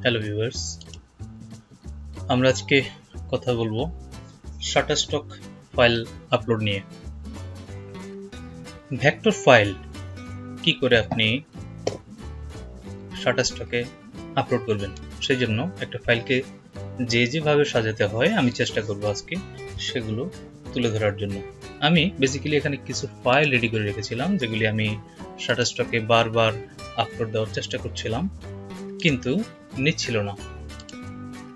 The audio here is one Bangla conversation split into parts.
হ্যালো ভিউয়ার্স, আমরা আজকে কথা বলবো শাটারস্টক ফাইল আপলোড নিয়ে। ভেক্টর ফাইল কি করে আপনি শাটারস্টকে আপলোড করবেন, সেই জন্য একটা ফাইলকে যেভাবে সাজাতে হয় আমি চেষ্টা করব আজকে সেগুলো তুলে ধরার জন্য। আমি বেসিক্যালি এখানে কিছু ফাইল রেডি করে রেখেছিলাম যেগুলি আমি শাটারস্টকে বারবার আপলোড দেওয়ার চেষ্টা করছিলাম, কিন্তু নিচ্ছিল না।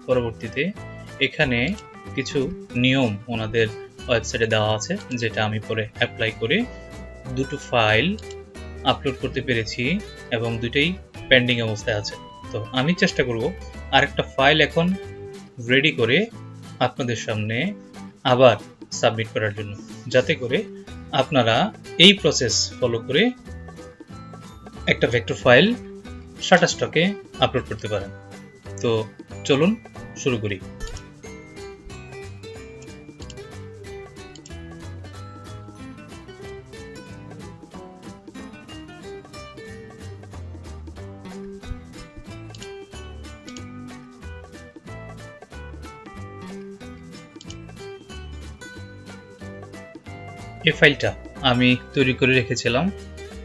পরবর্তীতে এখানে কিছু নিয়ম ওনাদের ওয়েবসাইটে দেওয়া আছে, যেটা আমি পরে অ্যাপ্লাই করে দুটো ফাইল আপলোড করতে পেরেছি এবং দুটোই পেন্ডিং অবস্থায় আছে। তো আমি চেষ্টা করব আরেকটা ফাইল এখন রেডি করে আপনাদের সামনে আবার সাবমিট করার জন্য, যাতে করে আপনারা এই প্রসেস ফলো করে একটা ভেক্টর ফাইল শাটারস্টকে আপলোড করতে পারেন। তো চলুন শুরু করি। এই ফাইলটা আমি তৈরি করে রেখেছিলাম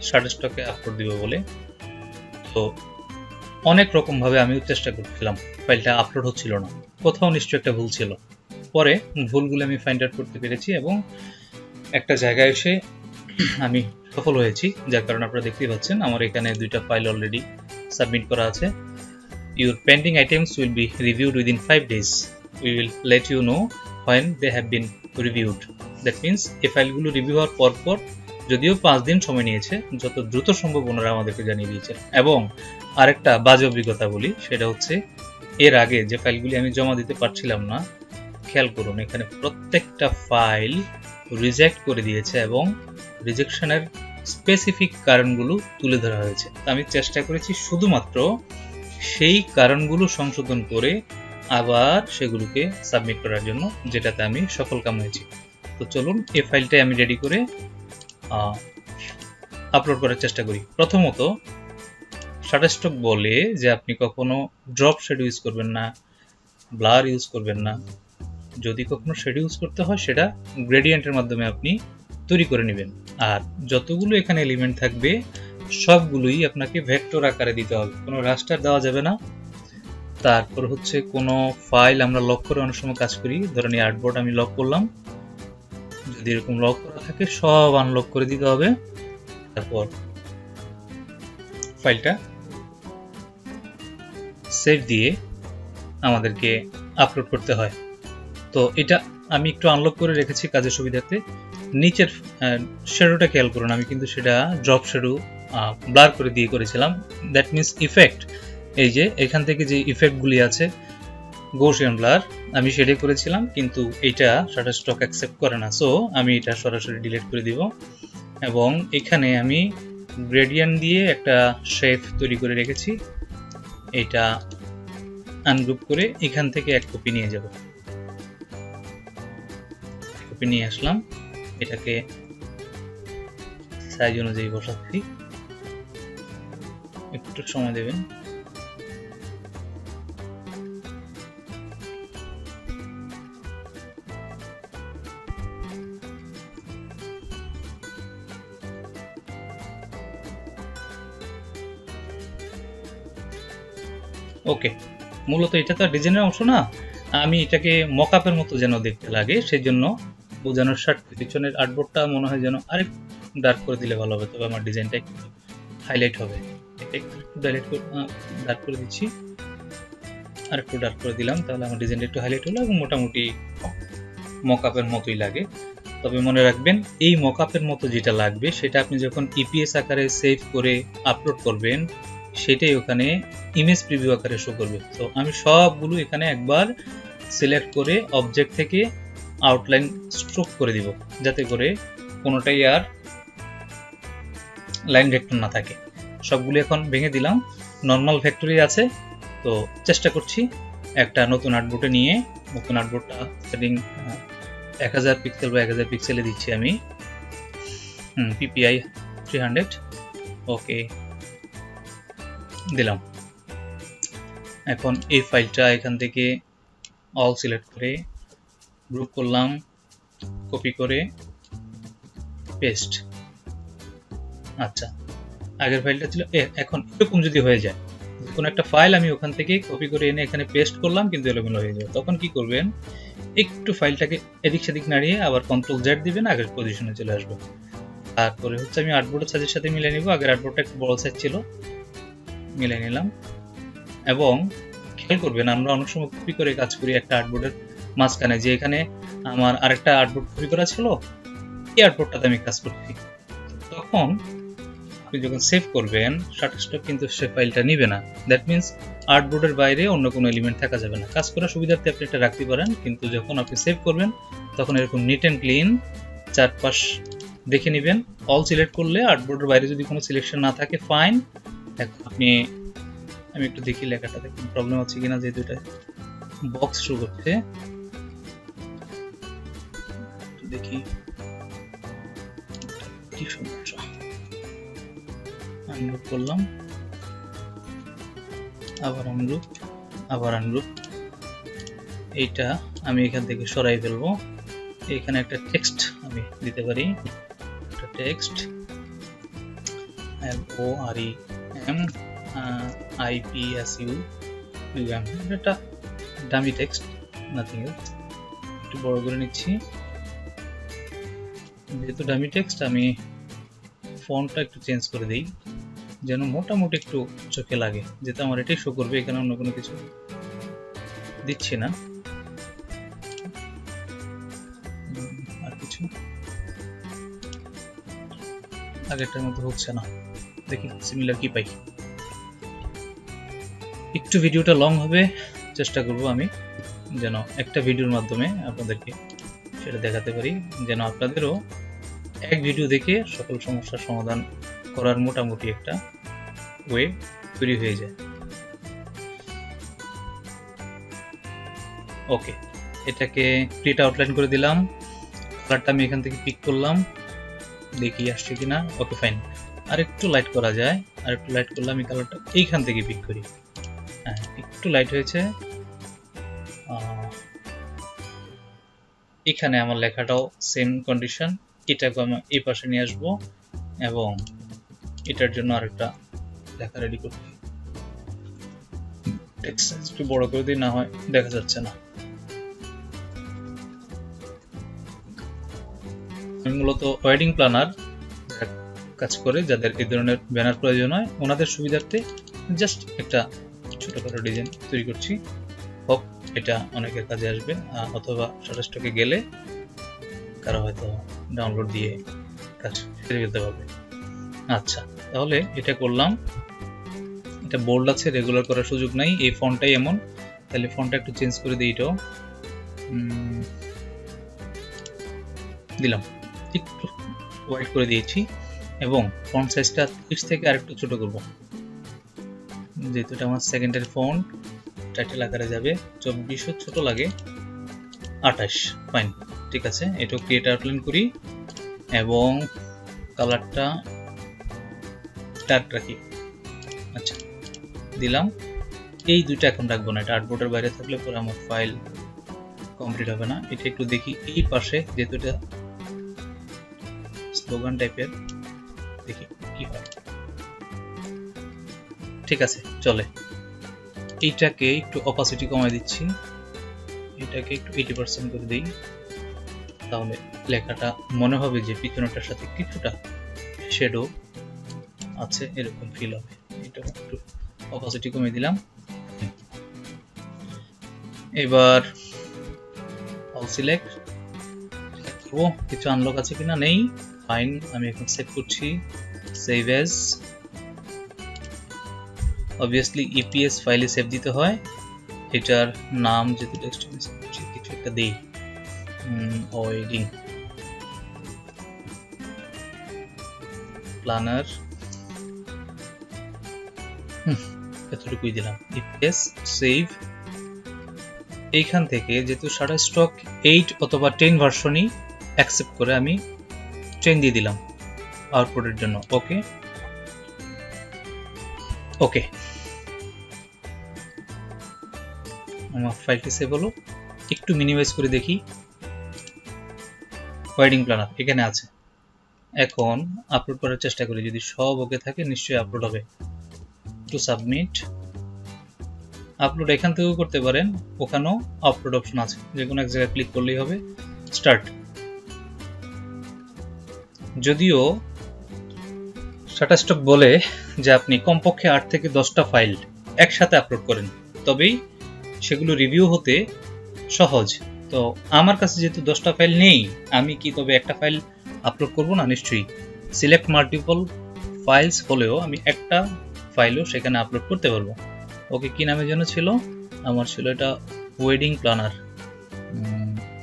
শাটারস্টকে আপলোড দিব বলে। তো অনেক রকম ভাবে আমি চেষ্টা করছিলাম, ফাইলটা আপলোড হচ্ছিল না। কোথাও নিশ্চয়ই একটা ভুল ছিল। পরে ভুলগুলো আমি ফাইন্ড আউট করতে পেরেছি এবং একটা জায়গায় এসে আমি সফল হয়েছি, যার কারণে আপনারা দেখতেই পাচ্ছেন আমার এখানে দুইটা ফাইল অলরেডি সাবমিট করা আছে। Your pending items will be reviewed within 5 days. We will let you know when they have been reviewed. That means এই ফাইলগুলো রিভিউ হওয়ার পর যদিও 5 দিন সময় নিয়েছে, যত দ্রুত সম্ভব ওনারা আমাদেরকে জানিয়ে দিয়েছে। এবং আরেকটা বাজে অভিজ্ঞতা বলি, সেটা হচ্ছে এর আগে যে ফাইলগুলি আমি জমা দিতে পারছিলাম না, খেয়াল করুন এখানে প্রত্যেকটা ফাইল রিজেক্ট করে দিয়েছে এবং রিজেকশনের স্পেসিফিক কারণগুলো তুলে ধরা হয়েছে। আমি চেষ্টা করেছি শুধুমাত্র সেই কারণগুলো সংশোধন করে আবার সেগুলোকে সাবমিট করার জন্য, যেটাতে আমি সফলকাম হয়েছি। তো চলুন এই ফাইলটাই আমি রেডি করে আপলোড করার চেষ্টা করি। প্রথমত, শাটারস্টক বলে যে আপনি কখনো ড্রপ শেড ইউজ করবেন না, ব্লার ইউজ করবেন না। যদি কখনো শেড ইউজ করতে হয় সেটা গ্রেডিয়েন্টের মাধ্যমে আপনি তৈরি করে নেবেন। আর যতগুলো এখানে এলিমেন্ট থাকবে সবগুলোই আপনাকে ভেক্টর আকারে দিতে হবে, কোনো রাস্টার দেওয়া যাবে না। তারপর হচ্ছে কোনো ফাইল আমরা লক করে অনেক সময় কাজ করি, ধরেন এই আর্টবোর্ড আমি লক করলাম, যদি এরকম লক করা থাকে সব আনলক করে দিতে হবে। তারপর ফাইলটা সেভ দিয়ে আমাদেরকে আপলোড করতে হয়। তো এটা আমি একটু আনলক করে রেখেছি কাজের সুবিধাতে। নিচের শ্যাডোটা খেয়াল করুন, আমি কিন্তু সেটা ড্রপ শ্যাডো ব্লার করে দিয়ে করেছিলাম। দ্যাট মিনস ইফেক্ট, এই যে এখান থেকে যে ইফেক্টগুলি আছে গৌসিয়ান ব্লার আমি সেটাই করেছিলাম, কিন্তু এইটা শাটারস্টক অ্যাকসেপ্ট করে না। সো আমি এটা সরাসরি ডিলিট করে দিব এবং এখানে আমি গ্রেডিয়েন্ট দিয়ে একটা শেপ তৈরি করে রেখেছি। এটা আনগ্রুপ করে এখান থেকে এক কপি নিয়ে যাব, কপি নিয়ে আসলাম, এটাকে সাইজ অনুযায়ী বসাচ্ছি। একটু সময় দেবেন। ওকে, মূলত এটা তো ডিজাইনের অংশ না, আমি এটাকে মকআপের মতো যেন দেখতে লাগে সেই জন্য বোঝানোর স্বার্থে পিছনের আর্টবোর্ডটা মনে হয় যেন আরেক ডার্ক করে দিলে ভালো হবে, তবে আমার ডিজাইনটা একটু হাইলাইট হবে। এটা একটু ডার্ক করে দিচ্ছি, আর একটু ডার্ক করে দিলাম, তাহলে আমার ডিজাইনটা একটু হাইলাইট হলো এবং মোটামুটি মকআপের মতোই লাগে। তবে মনে রাখবেন এই মকআপের মতো যেটা লাগবে সেটা আপনি যখন ইপিএস আকারে সেভ করে আপলোড করবেন সেটাই ওখানে ইমেজ প্রিভিউ আকারে শো করবে। তো আমি সবগুলো এখানে একবার সিলেক্ট করে অবজেক্ট থেকে আউটলাইন স্ট্রোক করে দিব, যাতে করে কোনোটাই আর লাইন ভেক্টর না থাকে। সবগুলো এখন ভেঙে দিলাম, নর্মাল ভেক্টরই আছে। তো চেষ্টা করছি একটা নতুন আর্টবোর্ডে নিয়ে, নতুন আর্টবোর্ডটা সেটিং 1000 পিক্সেল বা 1000 পিক্সেলে দিচ্ছি আমি, পিপিআই 300। ওকে দিলাম। এখন এই ফাইলটা এখান থেকে অল সিলেক্ট করে গ্রুপ করলাম, কপি করে পেস্ট। আচ্ছা, আগের ফাইলটা ছিল এখন এরকম যদি হয়ে যায়, কোনো একটা ফাইল আমি ওখান থেকে কপি করে এনে এখানে পেস্ট করলাম কিন্তু এলোমেলো হয়ে যায়, তখন কি করবেন, একটু ফাইলটাকে এদিক সেদিক নাড়িয়ে আবার কন্ট্রোল জেড দিবেন, আগের পজিশনে চলে আসবে। তারপরে হচ্ছে আমি আর্টবোর্ডের সাইজের সাথে মিলিয়ে নিব, আগের আর্টবোর্ডটা একটু বড় সাইজ ছিল, মিলিয়ে নিলাম। এবং খেয়াল করবেন আমরা অনেক সময় কপি করে কাজ করি একটা আর্টবোর্ডের মাঝখানে, যে এখানে আমার আরেকটা আর্টবোর্ড কপি করা ছিল, এই আর্টবোর্ডটাতে আমি কাজ করছি, তখন আপনি যখন সেভ করবেন শাটারস্টক কিন্তু সে ফাইলটা নিবে না। দ্যাট মিনস আর্টবোর্ডের বাইরে অন্য কোনো এলিমেন্ট থাকা যাবে না। কাজ করার সুবিধার্থে আপনি এটা রাখতে পারেন, কিন্তু যখন আপনি সেভ করবেন তখন এরকম নিট অ্যান্ড ক্লিন চারপাশ দেখে নেবেন। অল সিলেক্ট করলে আর্টবোর্ডের বাইরে যদি কোনো সিলেকশন না থাকে ফাইন। আপনি আমি একটু দেখি লেখাটাতে কোনো প্রবলেম হচ্ছে কিনা, যেহেতু এটা বক্স শুরু করছে, দেখি কি সমস্যা। আনগ্রুপ করলাম, আবার আনগ্রুপ, আবার আনগ্রুপ। এইটা আমি এখান থেকে সরাই ফেলবো। এখানে একটা টেক্সট আমি দিতে পারি, একটা টেক্সট LOREM এটা ডামি টেক্সট, নাথিং এলস। একটু বড় করে নিচ্ছি, যেহেতু ডামি টেক্সট আমি ফন্টটা একটু চেঞ্জ করে দিই যেন মোটামুটি একটু চোখে লাগে, যেটা আমার এটাই শো করবে, এখানে অন্য কোনো কিছু দিচ্ছি না। আর কিছু আগেরটার মতো হচ্ছে না, দেখি সিমিলার কি পাই। একটু ভিডিওটা লং হবে, চেষ্টা করব আমি যেন একটা ভিডিওর মাধ্যমে আপনাদেরকে সেটা দেখাতে পারি, যেন আপনাদেরও এক ভিডিও দেখে সকল সমস্যার সমাধান করার মোটামুটি একটা ওয়ে তৈরি হয়ে যায়। ওকে, এটাকে ক্রিয়েট আউটলাইন করে দিলাম, কালারটা আমি এখান থেকে পিক করলাম, দেখি আসছে কিনা। ওকে ফাইন, আর একটু লাইট করা যায়, আর একটু লাইট করলে আমি কালারটা এইখান থেকে পিক করি। হ্যাঁ, একটু লাইট হয়েছে। এখানে আমার লেখাটাও সেম কন্ডিশন, এটাকে আমি এই পাশে নিয়ে আসবো এবং এটার জন্য আরেকটা লেখা রেডি করতে টেক্সট সাইজ একটু বড় করে দিই, না হয় দেখা যাচ্ছে না। আমি মূলত ওয়েডিং প্ল্যানার কাজ করে, যাদের এই ধরনের ব্যানার প্রয়োজন হয় ওনাদের সুবিধার্থে জাস্ট একটা ছোটখাটো ডিজাইন তৈরি করছি। হোক এটা অনেকের কাজে আসবে, অথবা শাটারস্টকে গেলে কারো হয়তো ডাউনলোড দিয়ে কাজ সেরে ফেলতে পারবে। আচ্ছা, তাহলে এটা করলাম। এটা বোল্ড আছে, রেগুলার করার সুযোগ নাই, এই ফন্টটাই এমন, তাহলে ফন্টটা একটু চেঞ্জ করে দিই, এটাও দিলাম, একটু হোয়াইট করে দিয়েছি এবং ফন্ট সাইজটা 30 থেকে আরেকটু ছোট করব, যেহেতু এটা আমার সেকেন্ডারি ফন্ট, টাইটেল আকারে যাবে। 2400 ছোট লাগে, 28 ফাইন, ঠিক আছে। এটাও ক্রিয়েট আউটলাইন করি এবং কালারটা ডার্ক রাখি। আচ্ছা, দিলাম। এই দুইটা এখন রাখবো না, এটা আর্টবোর্ডের বাইরে থাকলে পরে আমার ফাইল কমপ্লিট হবে না। এটা একটু দেখি এই পাশে, যেহেতু এটা স্লোগান টাইপের, দেখি কি হয়। ঠিক আছে, চলে। এইটাকে একটু অপাসিটি কমাই দিচ্ছি, এটাকে একটু 80% করে দিই, তাহলে লেখাটা মনে হবে যে পিছনটার সাথে কিছুটা শ্যাডো আছে, এরকম ফিল হবে। এটা একটু অপাসিটি কমিয়ে দিলাম। এবার অল সিলেক্ট করব, কিছু আনলক আছে কিনা, নেই, ফাইন। আমি এখন সেভ করছি, সেভ এজ। অবভিয়াসলি ইপিএস ফাইলে সেভ দিতে হয়। এটার নাম যেহেতু টেক্সট কিছু একটা দেই, ওয়েডিং প্ল্যানার, এতটুকুই দিলাম। EPS save. এইখান থেকে যেহেতু শাটারস্টক 8 অথবা 10 ভার্সনই অ্যাকসেপ্ট করে, আমি 10 দিয়ে দিলাম আউটপুটের জন্য। ওকে ওকে, আমার ফাইলটি সেভ হলো। একটু মিনিমাইজ করে দেখি, ওয়েডিং প্ল্যানার এখানে আছে। এখন আপলোড করার চেষ্টা করি, যদি সব ওকে থাকে নিশ্চয়ই আপলোড হবে। টু সাবমিট, আপলোড এখান থেকেও করতে পারেন, ওখানেও আপলোড অপশন আছে, যে কোনো এক জায়গায় ক্লিক করলেই হবে। স্টার্ট। যদিও শাটারস্টক বলে যে আপনি কমপক্ষে 8 থেকে 10টা ফাইল একসাথে আপলোড করেন, তবেই সেগুলো রিভিউ হতে সহজ। তো আমার কাছে যেহেতু 10টা ফাইল নেই, আমি কি তবে একটা ফাইল আপলোড করব না? নিশ্চয়ই। সিলেক্ট মাল্টিপল ফাইলস হলেও আমি একটা ফাইলও সেখানে আপলোড করতে পারবো। ওকে, কি নামে যেন ছিল? আমার ছিল এটা wedding planner.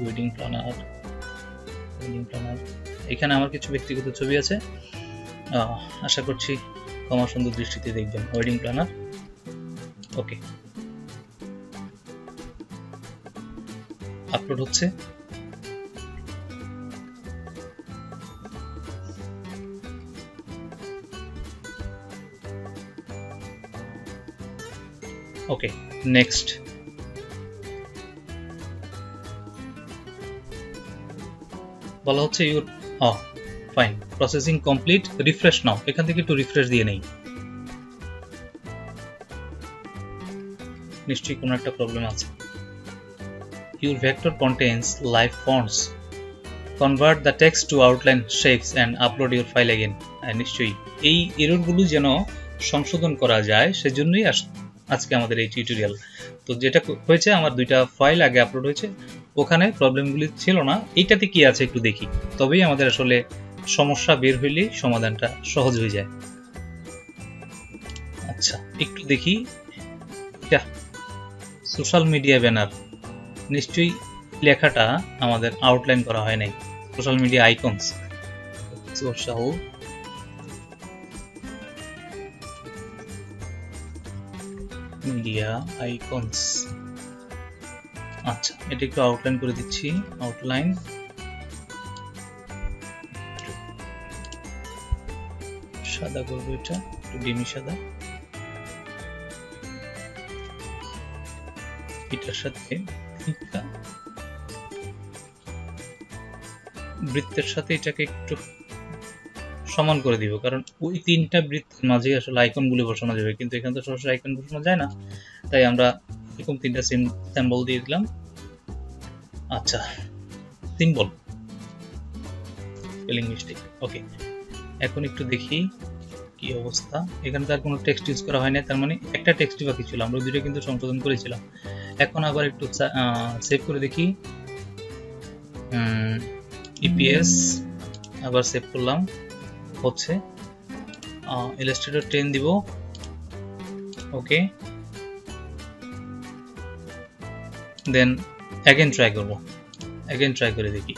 Wedding planner, wedding planner. এখানে আমার কিছু ব্যক্তিগত ছবি আছে, আশা করছি ক্ষমা সুন্দর দৃষ্টিতে দেখবেন। ওয়েডিং প্ল্যানার, ওকে, আপলোড হচ্ছে। Okay, next. বলা হচ্ছে your fine, processing complete, refresh now. এখান থেকে একটু রিফ্রেশ দিয়ে নেই, নিশ্চয়ই কোনো একটা প্রবলেম আছে। Your vector contains live fonts. Convert the text to outline shapes and upload your file again. নিশ্চয়ই এই এররগুলো যেন সংশোধন করা যায়, সেজন্যই আজকে আমাদের এই টিউটোরিয়াল। তো যেটা হয়েছে, আমার 2টা ফাইল আগে আপলোড হয়েছে, ওখানে প্রবলেমগুলি ছিল না। এইটাতে কি আছে একটু দেখি, তবেই আমাদের আসলে সমস্যা বের হইলে সমাধানটা সহজ হয়ে যায়। আচ্ছা, একটু দেখি। এটা সোশ্যাল মিডিয়া ব্যানার, নিশ্চয়ই লেখাটা আমাদের আউটলাইন করা হয় নাই। Social media icons, social media icons. আচ্ছা, এটা একটু আউটলাইন করে দিচ্ছি। আউটলাইন সাদা করবো, এটা একটু ডিমি সাদা। এটার সাথে বৃত্তের সাথে এটাকে একটু সমান করে দিব, কারণ ওই 3টা বৃত্তের মাঝে আসলে আইকনগুলো বসানো যাবে, কিন্তু এখানে তো সরাসরি আইকন বসানো যায় না, তাই আমরা এরকম 3টা সিম্বল দিয়ে দিলাম। আচ্ছা, সিম্বল, স্পেলিং মিস্টেক। ওকে, এখন একটু দেখি কি অবস্থা। এখানে তো আর কোনো টেক্সট ইউজ করা হয় না, তার মানে একটা টেক্সটই বাকি ছিল। আমরা 2টা কিন্তু সংশোধন করেছিলাম। এখন আবার একটু সেভ করে দেখি। ইপিএস আবার সেভ করলাম, হচ্ছে। ইলাস্ট্রেটর 10 দিব। ওকে, দেন অ্যাগেন ট্রাই করব। অ্যাগেন ট্রাই করে দেখি।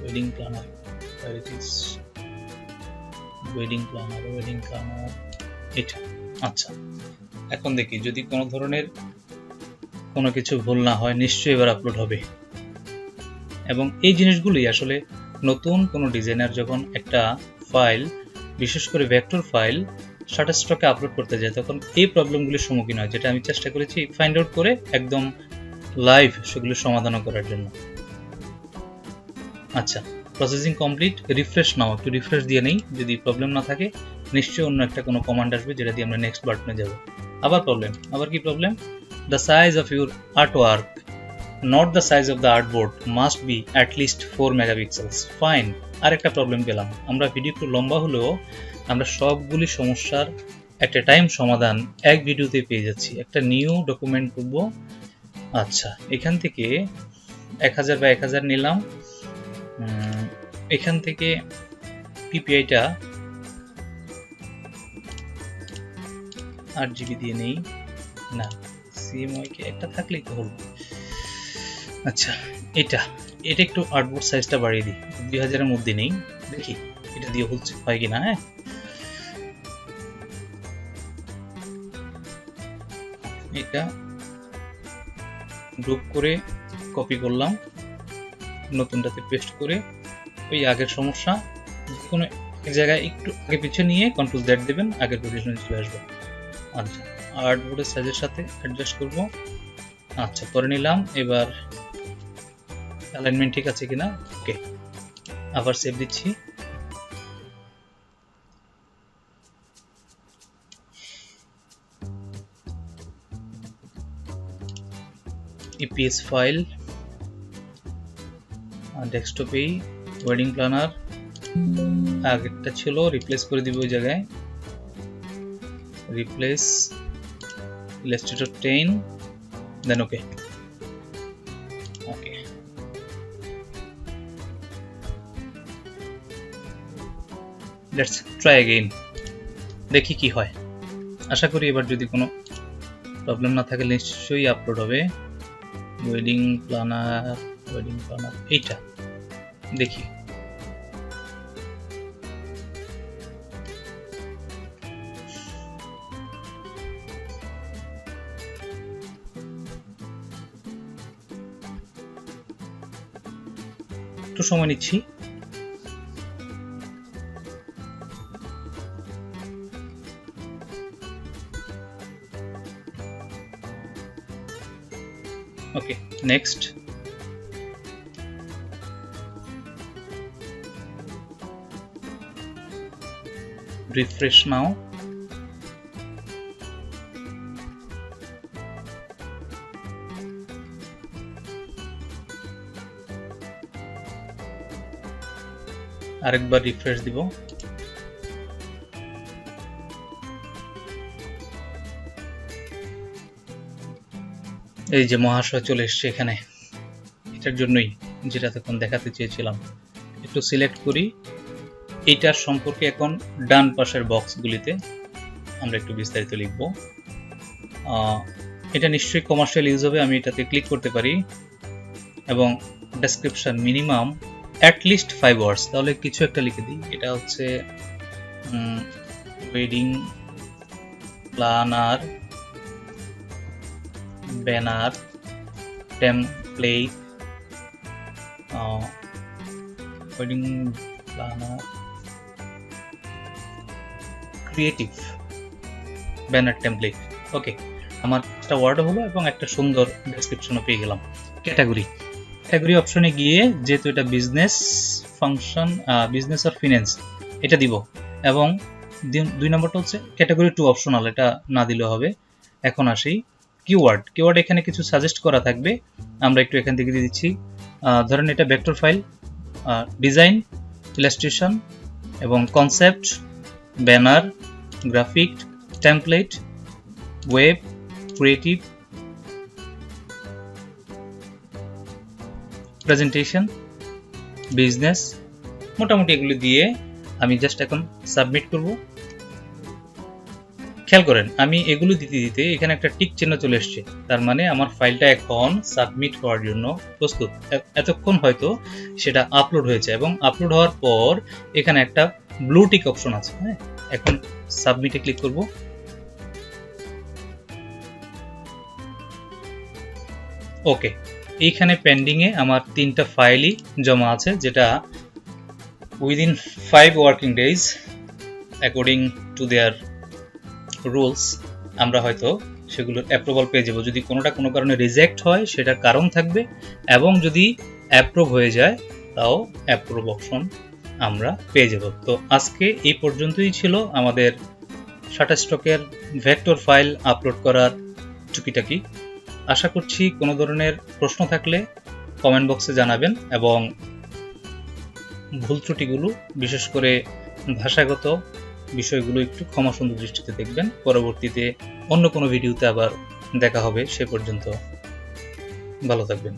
Wedding planner, where it is, wedding planner, wedding planner, এটা। আচ্ছা, এখন দেখি যদি কোনো ধরনের কোনো কিছু ভুল না হয়, নিশ্চয়ই এবার আপলোড হবে। এবং এই জিনিসগুলোই আসলে নতুন কোনো ডিজাইনার যখন একটা ফাইল, বিশেষ করে ভেক্টর ফাইল, শাটারস্টকে আপলোড করতে যায়, তখন এই প্রবলেমগুলির সম্মুখীন হয়, যেটা আমি চেষ্টা করেছি ফাইন্ড আউট করে একদম লাইভ সেগুলো সমাধান করার জন্য। আচ্ছা, প্রসেসিং কমপ্লিট, রিফ্রেশ নাও। একটু রিফ্রেশ দিয়ে নেই, যদি প্রবলেম না থাকে নিশ্চয়ই অন্য একটা কোনো কমান্ড আসবে, যেটা দিয়ে আমরা নেক্সট বাটনে যাব। আবার প্রবলেম, আবার কি problem? The size of your artwork, not the size of the artboard, must be at least 4 megapixels. Fine, আরেকটা প্রবলেম পেলাম। আমরা ভিডিও একটু লম্বা হলেও আমরা সবগুলি সমস্যার একটা টাইম সমাধান এক ভিডিওতে পেয়ে যাচ্ছি। একটা নিউ ডকুমেন্ট করব। আচ্ছা, এখান থেকে 1000 বা 1000 নিলাম। এখান থেকে পিপিআইটা 8 জিবি দিয়ে নেই, না সিএমওয়াইকে একটা থাকলেই তো হলো। আচ্ছা, এটা একটু আর্টবোর্ড সাইজটা বাড়িয়ে দিই, 2000-এর মধ্যে নেই, দেখি এটা দিয়ে হচ্ছে হয় কিনা। হ্যাঁ, এটা গ্রুপ করে কপি করলাম, নতুনটাতে পেস্ট করে ওই আগের সমস্যা কোনো এক জায়গায় একটু আগে পিছিয়ে নিয়ে কন্ট্রোল Z দেবেন, আগের পজিশনে চলে আসবে। আচ্ছা, আর্টবোর্ডের সাইজের সাথে অ্যাডজাস্ট করব। আচ্ছা, করে নিলাম। এবার অ্যালাইনমেন্ট ঠিক আছে কিনা, ওকে, আবার সেভ দিচ্ছি। ইপিএস ফাইল, ডেস্কটপেই ওয়েডিং প্ল্যানার আগেরটা ছিল, রিপ্লেস করে দিব ওই জায়গায়, replace Illustrator 10, then okay. Okay, let's try again, দেখি কি হয়। আশা করি এবার যদি কোনো প্রবলেম না থাকে নিশ্চয়ই আপলোড হবে। ওয়েডিং প্ল্যানার এইটা দেখি। একটু সময় নিচ্ছি। ওকে, নেক্সট। রিফ্রেশ নাও। আরেকবার রিফ্রেশ দিব। এই যে মহাশয় চলে এসছে এখানে, এটার জন্যই যেটা তখন দেখাতে চেয়েছিলাম। একটু সিলেক্ট করি। এইটার সম্পর্কে এখন ডান পাশের বক্সগুলিতে আমরা একটু বিস্তারিত লিখব। এটা নিশ্চয়ই কমার্শিয়াল ইউজ হবে, আমি এটাতে ক্লিক করতে পারি এবং ডেসক্রিপশন মিনিমাম অ্যাটলিস্ট 5 ওয়ার্ডস, তাহলে কিছু একটা লিখে দিই। এটা হচ্ছে wedding planner banner template, wedding planner creative banner template. Okay, আমার একটা ওয়ার্ড হলো এবং একটা সুন্দর ডেসক্রিপশনও পেয়ে গেলাম। ক্যাটাগরি অপশনে গিয়ে যেহেতু এটা বিজনেস ফাংশন, বিজনেস আর ফিন্যান্স এটা দিব, এবং 2 নম্বরটা হচ্ছে ক্যাটাগরি 2 অপশনাল, এটা না দিলেও হবে। এখন আসি কিওয়ার্ড এখানে কিছু সাজেস্ট করা থাকবে, আমরা একটু এখান থেকে দিয়ে দিচ্ছি। ধরেন এটা ভেক্টর ফাইল, ডিজাইন, ইলাস্ট্রেশন এবং concept, banner, graphic, template, web, creative, presentation, business, মোটামুটি এগুলো দিয়ে আমি জাস্ট এখন সাবমিট করব। খেয়াল করেন আমি এগুলো দিতে দিতে এখানে একটা টিক চিহ্ন চলে এসছে, তার মানে আমার ফাইলটা এখন সাবমিট হওয়ার জন্য প্রস্তুত। এতক্ষণ হয়তো সেটা আপলোড হয়েছে এবং আপলোড হওয়ার পর এখানে একটা ব্লু টিক অপশন আছে। হ্যাঁ, এখন সাবমিটে ক্লিক করব। ওকে, এইখানে পেন্ডিং এ আমার 3টা ফাইলই জমা আছে, যেটা within 5 working days according to their rules আমরা হয়তো সেগুলোর অ্যাপ্রুভাল পেয়ে যাব। যদি কোনোটা কোনো কারণে রিজেক্ট হয় সেটার কারণ থাকবে, এবং যদি অ্যাপ্রুভ হয়ে যায় তাও অ্যাপ্রুভ অপশন আমরা পেয়ে যাব। তো আজকে এই পর্যন্তই ছিল আমাদের শাটারস্টকের ভেক্টর ফাইল আপলোড করার টুকিটাকি। আশা করছি কোনো ধরনের প্রশ্ন থাকলে কমেন্ট বক্সে জানাবেন, এবং ভুল ত্রুটিগুলো বিশেষ করে ভাষাগত বিষয়গুলো একটু ক্ষমা সুন্দর দৃষ্টিতে দেখবেন। পরবর্তীতে অন্য কোনো ভিডিওতে আবার দেখা হবে, সে পর্যন্ত ভালো থাকবেন।